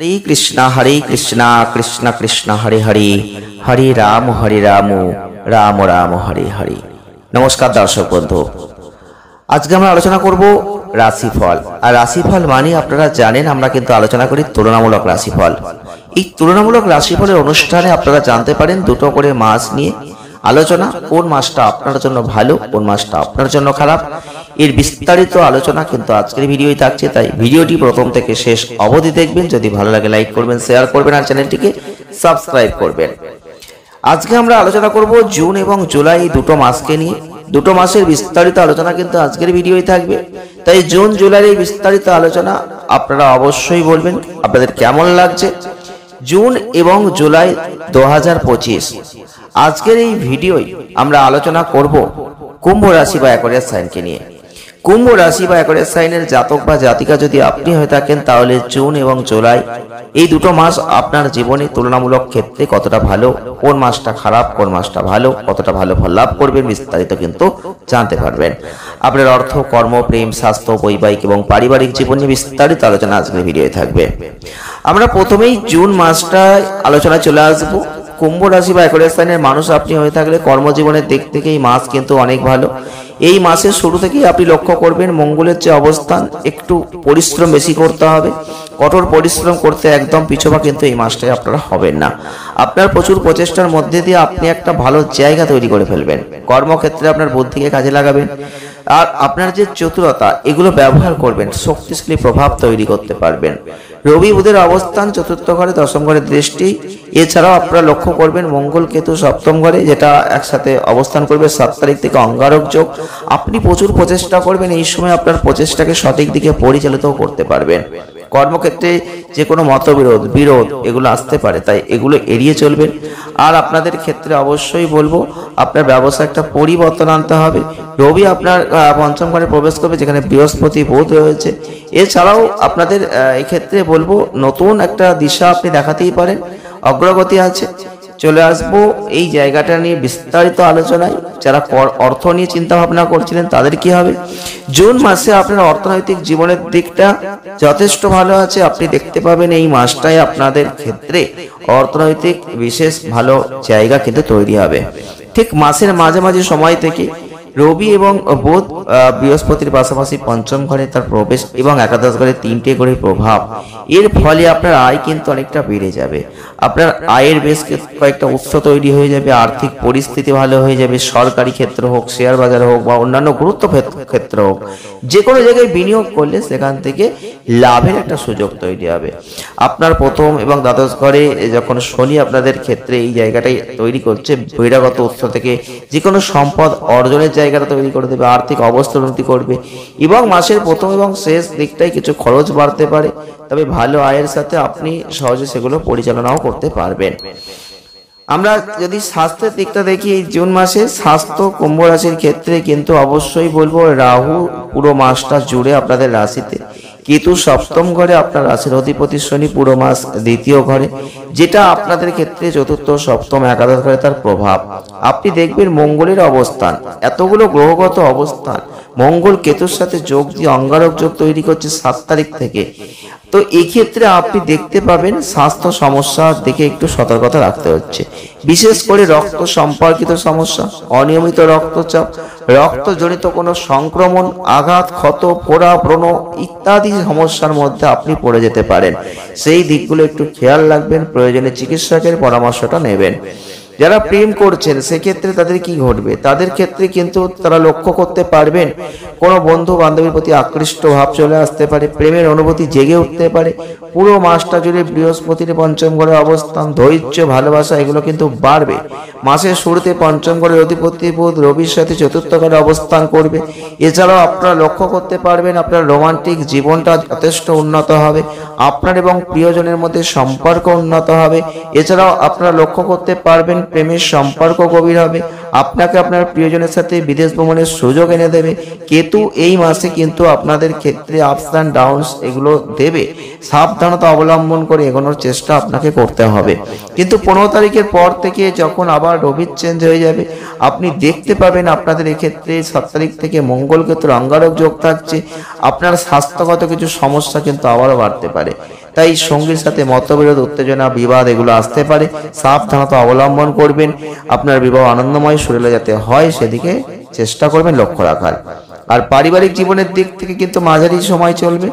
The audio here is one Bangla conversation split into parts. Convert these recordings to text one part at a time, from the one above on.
हरे कृष्णा कृष्ण कृष्ण हरे हरे हरे राम राम राम हरे हरे। नमस्कार दर्शक बंधु, आज के আমরা আলোচনা করব রাশিফল। আর রাশিফল মানে আপনারা জানেন আমরা কিন্তু আলোচনা করি তুলনামূলক রাশিফল। এই তুলনামূলক রাশিফলের অনুষ্ঠানে আপনারা জানতে পারেন দুটো করে মাস নিয়ে আলোচনা, কোন মাসটা আপনার জন্য ভালো কোন মাসটা আপনার জন্য খারাপ, এর বিস্তারিত আলোচনা কিন্তু আজকের ভিডিওই থাকছে। তাই ভিডিওটি প্রথম থেকে শেষ অবধি দেখবেন। যদি ভালো লাগে লাইক করবেন, শেয়ার করবেন আর চ্যানেলটিকে সাবস্ক্রাইব করবেন। আজকে আমরা আলোচনা করব জুন এবং জুলাই এই দুটো মাসকে নিয়ে। দুটো মাসের বিস্তারিত আলোচনা কিন্তু আজকের ভিডিওই থাকবে। তাই জুন জুলাইয়ের এই বিস্তারিত আলোচনা আপনারা অবশ্যই বলবেন আপনাদের কেমন লাগছে। জুন এবং জুলাই 2025 আজকের এই ভিডিওয় আমরা আলোচনা করব কুম্ভ রাশি বা অ্যাকোয়ারিয়াস সাইনকে নিয়ে। কুম্ভ রাশি বা অ্যাকোয়ারিয়াস সাইনের জাতক বা জাতিকা যদি আপনি হয়ে থাকেন, তাহলে জুন এবং জুলাই এই দুটো মাস আপনার জীবনে তুলনামূলক ক্ষেত্রে কতটা ভালো, কোন মাসটা খারাপ কোন মাসটা ভালো, কতটা ভালো ফল লাভ করবেন বিস্তারিত কিন্তু জানতে পারবেন। আপনার অর্থ, কর্ম, প্রেম, স্বাস্থ্য, বৈবাহিক এবং পারিবারিক জীবন নিয়ে বিস্তারিত আলোচনা আজকের ভিডিওতে থাকবে। আমরা প্রথমেই জুন মাসটায় আলোচনা চলে আসবো। কুম্ভ রাশি বা অ্যাকোয়ারিয়াস সাইনের মানুষ আপনি হয়ে থাকলে কর্মজীবনের দিক থেকে এই মাস কিন্তু অনেক ভালো। এই মাসের শুরু থেকেই আপনি লক্ষ্য করবেন মঙ্গলের যে অবস্থান, একটু পরিশ্রম বেশি করতে হবে। কঠোর পরিশ্রম করতে একদম পিছপা কিন্তু এই মাসটায় আপনারা হবেন না। আপনার প্রচুর প্রচেষ্টার মধ্যে দিয়ে আপনি একটা ভালো জায়গা তৈরি করে ফেলবেন। কর্মক্ষেত্রে আপনার বুদ্ধিকে কাজে লাগাবেন আর আপনার যে চতুরতা এগুলো ব্যবহার করবেন, শক্তিশালী প্রভাব তৈরি করতে পারবেন। রবি বুধের অবস্থান চতুর্থ ঘরে, দশম ঘরের দৃষ্টি। এছাড়াও আপনারা লক্ষ্য করবেন মঙ্গল কেতু সপ্তম ঘরে, যেটা একসাথে অবস্থান করবে 7 তারিখ থেকে অঙ্গারক যোগ। আপনি প্রচুর প্রচেষ্টা করবেন, এই সময় আপনার প্রচেষ্টাকে সঠিক দিকে পরিচালিত করতে পারবেন। কর্মক্ষেত্রে যে কোনো মতবিরোধ বিরোধ এগুলো আসতে পারে, তাই এগুলো এড়িয়ে চলবেন। আর আপনাদের ক্ষেত্রে অবশ্যই বলবো আপনার ব্যবসায় একটা পরিবর্তন আনতে হবে। রবি আপনার পঞ্চম ঘরে প্রবেশ করবে, যেখানে বৃহস্পতি বুধ রয়েছে। এছাড়াও আপনাদের এক্ষেত্রে বলবো নতুন একটা দিশা আপনি দেখাতেই পারেন, অগ্রগতি আছে। চলে আসবো এই জায়গাটা নিয়ে বিস্তারিত আলোচনায়। যারা অর্থ নিয়ে চিন্তা ভাবনা করছিলেন তাদের কি হবে। জুন মাসে আপনার অর্থনৈতিক জীবনের দিকটা যথেষ্ট ভালো আছে। আপনি দেখতে পাবেন এই মাসটায় আপনাদের ক্ষেত্রে অর্থনৈতিক বিশেষ ভালো জায়গা কিন্তু তৈরি হবে। ঠিক মাসের মাঝামাঝি সময় থেকে রবি এবং বুধ বৃহস্পতির পাশাপাশি পঞ্চম ঘরে তার প্রবেশ এবং একাদশ ঘরে 3টে করে প্রভাব, এর ফলে আপনার আয় কিন্তু অনেকটা বেড়ে যাবে। আপনার আয়ের বেশ কয়েকটা উৎস তৈরি হয়ে যাবে, আর্থিক পরিস্থিতি ভালো হয়ে যাবে। সরকারি ক্ষেত্র হোক, শেয়ার বাজার হোক বা অন্যান্য গুরুত্বপূর্ণ ক্ষেত্র হোক, যে কোনো জায়গায় বিনিয়োগ করলে সেখান থেকে লাভের একটা সুযোগ তৈরি হবে। আপনার প্রথম এবং দ্বাদশ ঘরে যখন শনি আপনাদের ক্ষেত্রে এই জায়গাটাই তৈরি করছে, বহিরাগত উৎস থেকে যে কোনো সম্পদ অর্জনের জায়গাটা তৈরি করে দেবে, আর্থিক অবস্থা উন্নতি করবে এবং মাসের প্রথম এবং শেষ দিকটাই কিছু খরচ বাড়তে পারে, তবে ভালো আয়ের সাথে আপনি সহজে সেগুলো পরিচালনাও করতে পারবেন। আমরা যদি স্বাস্থ্যের দিকটা দেখি, এই জুন মাসে স্বাস্থ্য কুম্ভ রাশির ক্ষেত্রে কিন্তু অবশ্যই বলবো রাহু পুরো মাসটা জুড়ে আপনাদের রাশিতে, কেতু সপ্তম ঘরে, আপনার রাশির অধিপতি শনি পুরো মাস দ্বিতীয় ঘরে, যেটা আপনাদের ক্ষেত্রে চতুর্থ সপ্তম একাদশ ঘরে তার প্রভাব। আপনি দেখবেন মঙ্গলের অবস্থান, এতগুলো গ্রহগত অবস্থান, মঙ্গল কেতুর সাথে যোগ দিয়ে অঙ্গারক যোগ তৈরি করছে 7 তারিখ থেকে। তো এই ক্ষেত্রে আপনি দেখতে পাবেন স্বাস্থ্য সমস্যার দিকে একটু সতর্কতা রাখতে হচ্ছে, বিশেষ করে রক্ত সম্পর্কিত সমস্যা, অনিয়মিত রক্তচাপ, রক্তজনিত কোনো সংক্রমণ, আঘাত, ক্ষত, ফোড়া, ব্রণ ইত্যাদি সমস্যার মধ্যে আপনি পড়ে যেতে পারেন। সেই দিকগুলো একটু খেয়াল রাখবেন, প্রয়োজনে চিকিৎসকের পরামর্শটা নেবেন। যারা প্রেম করছেন সেক্ষেত্রে তাদের কি ঘটবে, তাদের ক্ষেত্রে কিন্তু তারা লক্ষ্য করতে পারবেন কোনো বন্ধু বান্ধবীর প্রতি আকৃষ্ট ভাব চলে আসতে পারে, প্রেমের অনুভূতি জেগে উঠতে পারে। পুরো মাসটা জুড়ে বৃহস্পতির পঞ্চম ঘরে অবস্থান, ধৈর্য, ভালোবাসা এগুলো কিন্তু বাড়বে। মাসের শুরুতে পঞ্চম ঘরের অধিপতি বুধ রবির সাথে চতুর্থ ঘরে অবস্থান করবে। এছাড়াও আপনারা লক্ষ্য করতে পারবেন আপনার রোমান্টিক জীবনটা যথেষ্ট উন্নত হবে, আপনার এবং প্রিয়জনের মধ্যে সম্পর্ক উন্নত হবে। এছাড়াও আপনারা লক্ষ্য করতে পারবেন প্রেমের সম্পর্ক গভীর হবে, আপনাকে আপনার প্রিয়জনের সাথে বিদেশ ভ্রমণের সুযোগ এনে দেবে। কেতু এই মাসে কিন্তু আপনাদের ক্ষেত্রে আপস অ্যান্ড ডাউনস এগুলো দেবে, সাবধানতা অবলম্বন করে এগোনোর চেষ্টা আপনাকে করতে হবে। কিন্তু 15 তারিখের পর থেকে যখন আবার রবির চেঞ্জ হয়ে যাবে, আপনি দেখতে পাবেন আপনাদের এক্ষেত্রে 7 তারিখ থেকে মঙ্গল কেতুর অঙ্গারক যোগ থাকছে। আপনার স্বাস্থ্যগত কিছু সমস্যা কিন্তু আবারও বাড়তে পারে। তাই সঙ্গীর সাথে মতবিরোধ, উত্তেজনা, বিবাদ এগুলো আসতে পারে। সাবধানতা অবলম্বন করবেন। আপনার বিবাহ আনন্দময় সুরেলা যাতে হয় সেদিকে চেষ্টা করবেন লক্ষ্য রাখার। আর পারিবারিক জীবনের দিক থেকে কিন্তু মাঝারি সময় চলবে।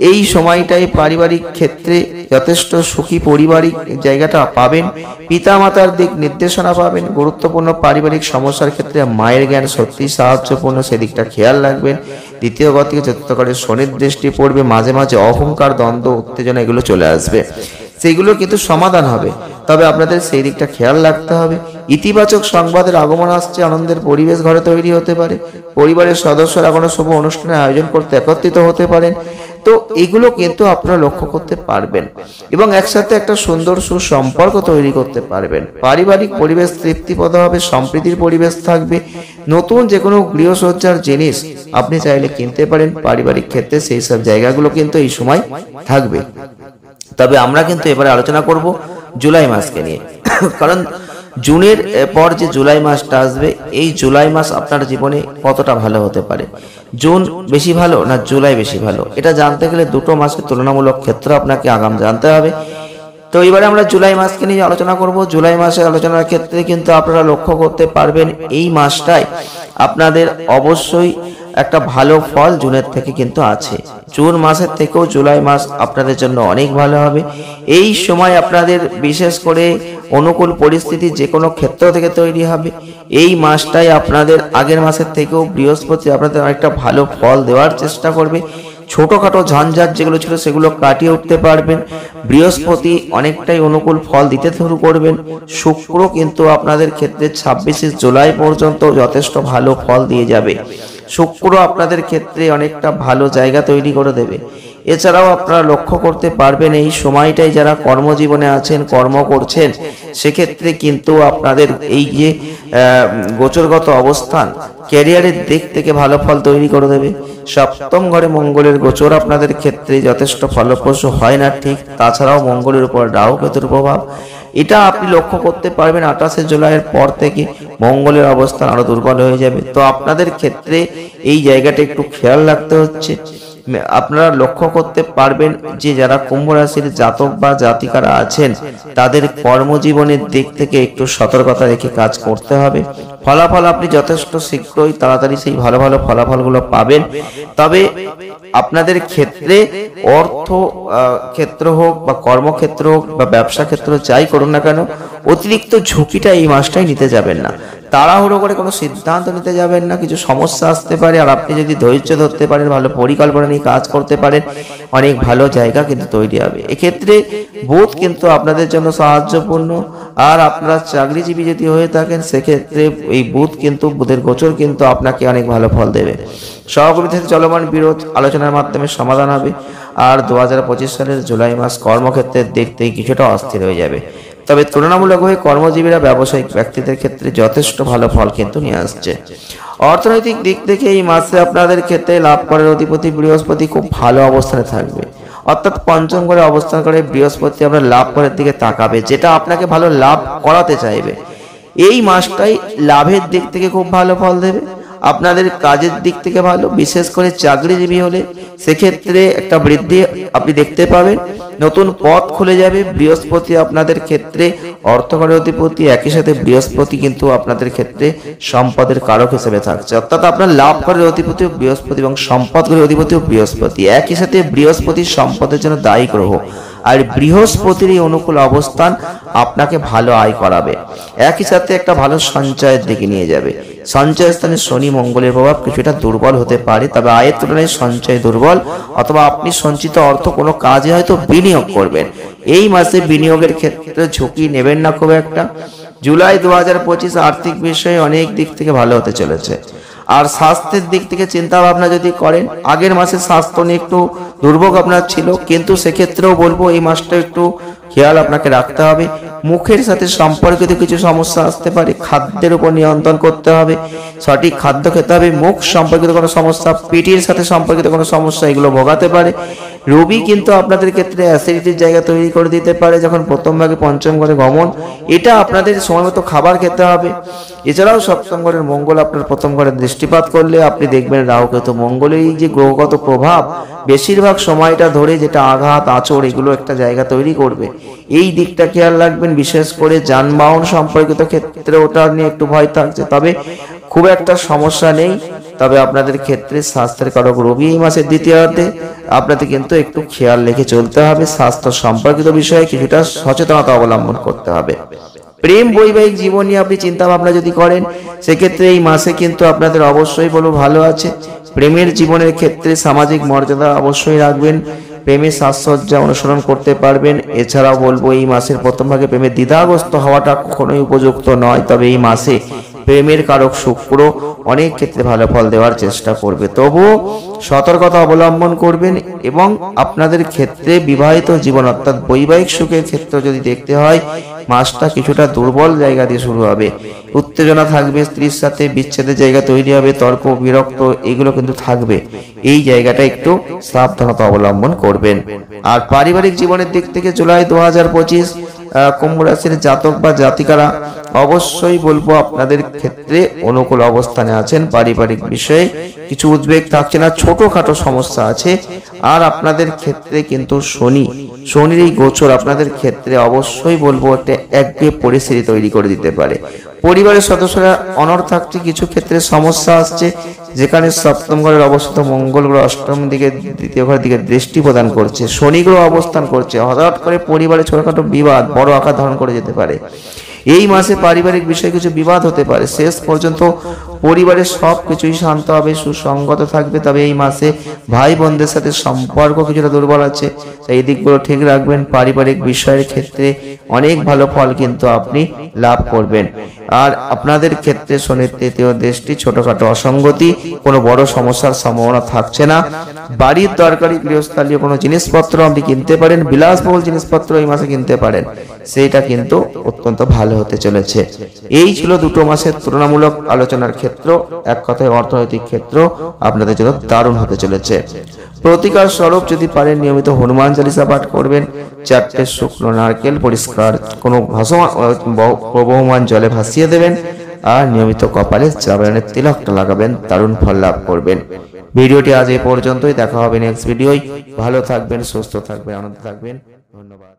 এই সময়টাই পারিবারিক ক্ষেত্রে যথেষ্ট সুখী পারিবারিক জায়গাটা পাবেন। পিতা মাতার দিক নির্দেশনা পাবেন। গুরুত্বপূর্ণ পারিবারিক সমস্যার ক্ষেত্রে মায়ের জ্ঞান সত্যি সাহায্যপূর্ণ, সেদিকটা খেয়াল রাখবেন। দ্বিতীয় ঘর থেকে চতুর্থ ঘরে শনির দৃষ্টি পড়বে। মাঝে মাঝে অহংকার, দ্বন্দ্ব, উত্তেজনা এগুলো চলে আসবে, সেগুলো কিন্তু সমাধান হবে, তবে আপনাদের সেই দিকটা খেয়াল রাখতে হবে। ইতিবাচক সংবাদের আগমন আসছে, আনন্দের পরিবেশ ঘরে তৈরি হতে পারে। পরিবারের সদস্যরা কোনো শুভ অনুষ্ঠানের আয়োজন করতে একত্রিত হতে পারেন। তো এগুলো কিন্তু আপনারা লক্ষ্য করতে পারবেন এবং একসাথে একটা সুন্দর সুসম্পর্ক তৈরি করতে পারবেন। পারিবারিক পরিবেশ তৃপ্তিপ্রদ হবে, সম্প্রীতির পরিবেশ থাকবে। নতুন যে কোনো গৃহসজ্জার জিনিস আপনি চাইলে কিনতে পারেন। পারিবারিক ক্ষেত্রে সেই সব জায়গাগুলো কিন্তু এই সময় থাকবে। তবে আমরা কিন্তু এবারে আলোচনা করব জুলাই মাসকে নিয়ে, কারণ জুনের পর যে জুলাই মাসটা আসবে, এই জুলাই মাস আপনার জীবনে কতটা ভালো হতে পারে। জুন বেশি ভালো না জুলাই বেশি ভালো, এটা জানতে গেলে দুটো মাসের তুলনামূলক ক্ষেত্র আপনাকে আগাম জানতে হবে। তো এবারে আমরা জুলাই মাসকে নিয়ে আলোচনা করব। জুলাই মাসের আলোচনার ক্ষেত্রে কিন্তু আপনারা লক্ষ্য করতে পারবেন এই মাসটায় আপনাদের অবশ্যই একটা ভালো ফল জুনের থেকে কিন্তু আছে। জুন মাসের থেকেও জুলাই মাস আপনাদের জন্য অনেক ভালো হবে। এই সময় আপনাদের বিশেষ করে অনুকূল পরিস্থিতি যে কোনো ক্ষেত্র থেকে তৈরি হবে। এই মাসটাই আপনাদের আগের মাসের থেকেও বৃহস্পতি আপনাদের অনেকটা ভালো ফল দেওয়ার চেষ্টা করবে। ছোটখাটো ঝঞ্ঝাট যেগুলো ছিল সেগুলো কাটিয়ে উঠতে পারবেন। বৃহস্পতি অনেকটাই অনুকূল ফল দিতে শুরু করবেন। শুক্র কিন্তু আপনাদের ক্ষেত্রে 26 জুলাই পর্যন্ত যথেষ্ট ভালো ফল দিয়ে যাবে। শুক্র আপনাদের ক্ষেত্রে অনেকটা ভালো জায়গা তৈরি করে দেবে। এছাড়াও আপনারা লক্ষ্য করতে পারবেন এই সময়টাই যারা কর্মজীবনে আছেন, কর্ম করছেন, সেক্ষেত্রে কিন্তু আপনাদের এই যে গোচরগত অবস্থান ক্যারিয়ারের দিক থেকে ভালো ফল তৈরি করে দেবে। সপ্তম ঘরে মঙ্গলের গোচর আপনাদের ক্ষেত্রে যথেষ্ট ফলপ্রসূ হয় না ঠিক। তাছাড়াও মঙ্গলের উপর রাহু কেতুর প্রভাব, এটা আপনি লক্ষ্য করতে পারবেন 28 জুলাইয়ের পর থেকে মঙ্গলের অবস্থান আরো দুর্বল হয়ে যাবে। তো আপনাদের ক্ষেত্রে এই জায়গাটা একটু খেয়াল রাখতে হচ্ছে। আপনারা লক্ষ্য করতে পারবেন যে যারা কুম্ভ রাশির জাতক বা জাতিকারা আছেন তাদের কর্মজীবনের দিক থেকে একটু সতর্কতা রেখে কাজ করতে হবে। ফলাফল আপনি যথেষ্ট শীঘ্রই তাড়াতাড়ি সেই ভালো ভালো ফলাফলগুলো পাবেন। তবে আপনাদের ক্ষেত্রে অর্থ ক্ষেত্র হোক বা কর্মক্ষেত্র হোক বা ব্যবসা ক্ষেত্র যাই করুন না কেন, অতিরিক্ত ঝুঁকিটা এই মাসটাই নিতে যাবেন না। তাড়াহুড়ো করে কোনো সিদ্ধান্ত নিতে যাবেন না, কিছু সমস্যা আসতে পারে। আর আপনি যদি ধৈর্য ধরতে পারেন, ভালো পরিকল্পনা নিয়ে কাজ করতে পারেন, অনেক ভালো জায়গা কিন্তু তৈরি হবে। এক্ষেত্রে বুধ কিন্তু আপনাদের জন্য সাহায্যপূর্ণ। আর আপনারা চাকরিজীবী যদি হয়ে থাকেন সেক্ষেত্রে এই বুধের গোচর কিন্তু আপনাকে অনেক ভালো ফল দেবে। সহকর্মীদের সাথে চলমান বিরোধ আলোচনার মাধ্যমে সমাধান হবে। আর 2025 সালের জুলাই মাস কর্মক্ষেত্রের দিক থেকে কিছুটা অস্থির হয়ে যাবে। তবে তুলনামূলকভাবে কর্মজীবীরা ব্যবসায়িক ব্যক্তিদের ক্ষেত্রে যথেষ্ট ভালো ফল কিন্তু নিয়ে আসছে। অর্থনৈতিক দিক থেকে এই মাসে আপনাদের ক্ষেত্রে লাভ করার অধিপতি বৃহস্পতি খুব ভালো অবস্থানে থাকবে। অর্থাৎ পঞ্চম ঘরে অবস্থান করে বৃহস্পতি আপনার লাভ করার দিকে তাকাবে, যেটা আপনাকে ভালো লাভ করাতে চাইবে। এই মাসটাই লাভের দিক থেকে খুব ভালো ফল দেবে। আপনাদের কাজের দিক থেকে ভালো, বিশেষ করে চাকরিজীবী হলে সেক্ষেত্রে একটা বৃদ্ধি আপনি দেখতে পাবেন। নতুন পথ খুলে যাবে। বৃহস্পতি আপনাদের ক্ষেত্রে অর্থকরের অধিপতি, একই সাথে বৃহস্পতি কিন্তু আপনাদের ক্ষেত্রে সম্পদের কারক হিসেবে থাকছে। অর্থাৎ আপনার লাভ করার অধিপতিও বৃহস্পতি এবং সম্পদের অধিপতিও বৃহস্পতি। একই সাথে বৃহস্পতি সম্পদের জন্য দায়ী গ্রহ। আর বৃহস্পতির এই অনুকূল অবস্থান আপনাকে ভালো আয় করাবে। একই সাথে একটা ভালো সঞ্চয়ের দিকে নিয়ে যাবে। সঞ্চয় স্থানে শনি মঙ্গলের প্রভাব কিছুটা দুর্বল হতে পারে, তবে আয়ের তুলনায় সঞ্চয় দুর্বল। অথবা আপনি সঞ্চিত অর্থ কোনো কাজে হয়তো বিনিয়োগ করবেন। এই মাসে বিনিয়োগের ক্ষেত্রে ঝুঁকি নেবেন না খুব একটা। জুলাই 2025 আর্থিক বিষয়ে অনেক দিক থেকে ভালো হতে চলেছে। আর স্বাস্থ্যের দিক থেকে চিন্তা ভাবনা যদি করেন, আগের মাসে স্বাস্থ্য নিয়ে একটু দুর্ভোগ আপনার ছিল, কিন্তু সেক্ষেত্রেও বলবো এই মাসটা একটু খেয়াল আপনাকে রাখতে হবে। মুখের সাথে সম্পর্কিত কিছু সমস্যা আসতে পারে, খাদ্যের উপর নিয়ন্ত্রণ করতে হবে, সঠিক খাদ্য খেতে হবে। মুখ সম্পর্কিত কোনো সমস্যা, পেটের সাথে সম্পর্কিত কোনো সমস্যা, এগুলো ভোগাতে পারে। রবি কিন্তু আপনাদের ক্ষেত্রে অ্যাসিডিটির জায়গা তৈরি করে দিতে পারে যখন প্রথম ভাগে পঞ্চম ঘরে গমন। এটা আপনাদের সময় মতো খাবার খেতে হবে। এছাড়াও সপ্তম ঘরের মঙ্গল আপনার প্রথম ঘরে দৃষ্টিপাত করলে আপনি দেখবেন রাহু কেতু মঙ্গলের এই যে গ্রহগত প্রভাব বেশিরভাগ সময়টা ধরে যেটা আঘাত আঁচড় এগুলো একটা জায়গা তৈরি করবে। এই দিকটা খেয়াল রাখবেন। বিশেষ করে যানবাহন সম্পর্কিত ক্ষেত্রে ওটা নিয়ে একটু ভয় থাকছে, তবে খুব একটা সমস্যা নেই। তবে আপনাদের ক্ষেত্রে স্বাস্থ্যের কারক রবি এই মাসের দ্বিতীয়ার্ধে আপনাদের কিন্তু একটু খেয়াল রেখে চলতে হবে। স্বাস্থ্য সম্পর্কিত বিষয়ে কিছুটা সচেতনতা অবলম্বন করতে হবে। প্রেম বৈবাহিক জীবন নিয়ে আপনি চিন্তা ভাবনা যদি করেন, সেক্ষেত্রে এই মাসে কিন্তু আপনাদের অবশ্যই বলবো ভালো আছে। প্রেমের জীবনের ক্ষেত্রে সামাজিক মর্যাদা অবশ্যই রাখবেন, প্রেমের সাজসজ্জা অনুসরণ করতে পারবেন। এছাড়াও বলবো এই মাসের প্রথম ভাগে প্রেমে দ্বিধাগ্রস্ত হওয়াটা কখনোই উপযুক্ত নয়। তবে এই মাসে প্রেমের কারক শুক্র অনেক ক্ষেত্রে ভালো ফল দেওয়ার চেষ্টা করবে, তবুও সতর্কতা অবলম্বন করবেন। এবং আপনাদের ক্ষেত্রে বিবাহিত জীবন অর্থাৎ বৈবাহিক সুখের ক্ষেত্রে যদি দেখতে হয়, মাসটা কিছুটা দুর্বল জায়গা দিয়ে শুরু হবে। উত্তেজনা থাকবে, স্ত্রীর সাথে বিচ্ছেদের জায়গা তৈরি হবে, তর্ক বিরক্ত এগুলো কিন্তু থাকবে। এই জায়গাটা একটু সাবধানতা অবলম্বন করবেন। আর পারিবারিক জীবনের দিক থেকে জুলাই 2025 কুম্ভ রাশির জাতক বা জাতিকারা অবশ্যই বলবো আপনাদের ক্ষেত্রে অনুকূল অবস্থানে আছেন। পারিবারিক বিষয়ে কিছু উদ্বেগ থাকছে না, ছোটখাটো সমস্যা আছে। আর আপনাদের ক্ষেত্রে কিন্তু শনির এই গোচর আপনাদের ক্ষেত্রে অবশ্যই বলবো একটা একঘেয়ে পরিস্থিতি তৈরি করে দিতে পারে। পরিবারের সদস্যরা অনর্থাৎ কিছু ক্ষেত্রে সমস্যা আসছে, যেখানে সপ্তম ঘরের অবস্থিত মঙ্গল গ্রহ অষ্টম দিকে দ্বিতীয় ঘরের দিকে দৃষ্টি প্রদান করছে, শনি গ্রহ অবস্থান করছে। হঠাৎ করে পরিবারে ছোটখাটো বিবাদ বড় আকার ধারণ করে যেতে পারে। এই মাসে পারিবারিক বিষয়ে কিছু বিবাদ হতে পারে। শেষ পর্যন্ত পরিবারের সবকিছুই শান্ত হবে, সুসংগত থাকবে। তবে এই মাসে ভাই বোনদের সাথে সম্পর্ক কিছুটা দুর্বল আছে, এই দিকগুলো ঠিক রাখবেন। পারিবারিক বিষয়ের ক্ষেত্রে অনেক ভালো ফল কিন্তু আপনি লাভ করবেন। আর আপনাদের ক্ষেত্রে শনির তৃতীয় দৃষ্টি, ছোটখাটো অসঙ্গতি, কোনো বড় সমস্যার সম্ভাবনা থাকছে না। বাড়ির দরকারি গৃহস্থালীয় কোনো জিনিসপত্র আপনি কিনতে পারেন, বিলাসবহুল জিনিসপত্র এই মাসে কিনতে পারেন, সেইটা কিন্তু অত্যন্ত ভালো হতে চলেছে। এই ছিল দুটো মাসের তুলনামূলক আলোচনার ক্ষেত্র। এক কথায় অর্থনৈতিক ক্ষেত্র আপনাদের জন্য দারুণ হতে চলেছে। প্রতিকার স্বরূপ যদি পারেন নিয়মিত হনুমান চালিসা পাঠ করবেন, 4টে শুকনো নারকেল পরিষ্কার কোনো প্রবহমান জলে ভাসিয়ে দেবেন, আর নিয়মিত কপালে চাবড়ানের তিলকটা লাগাবেন, দারুণ ফল লাভ করবেন। ভিডিওটি আজ এই পর্যন্তই, দেখা হবে নেক্সট ভিডিওয়। ভালো থাকবেন, সুস্থ থাকবেন, আনন্দ থাকবেন। ধন্যবাদ।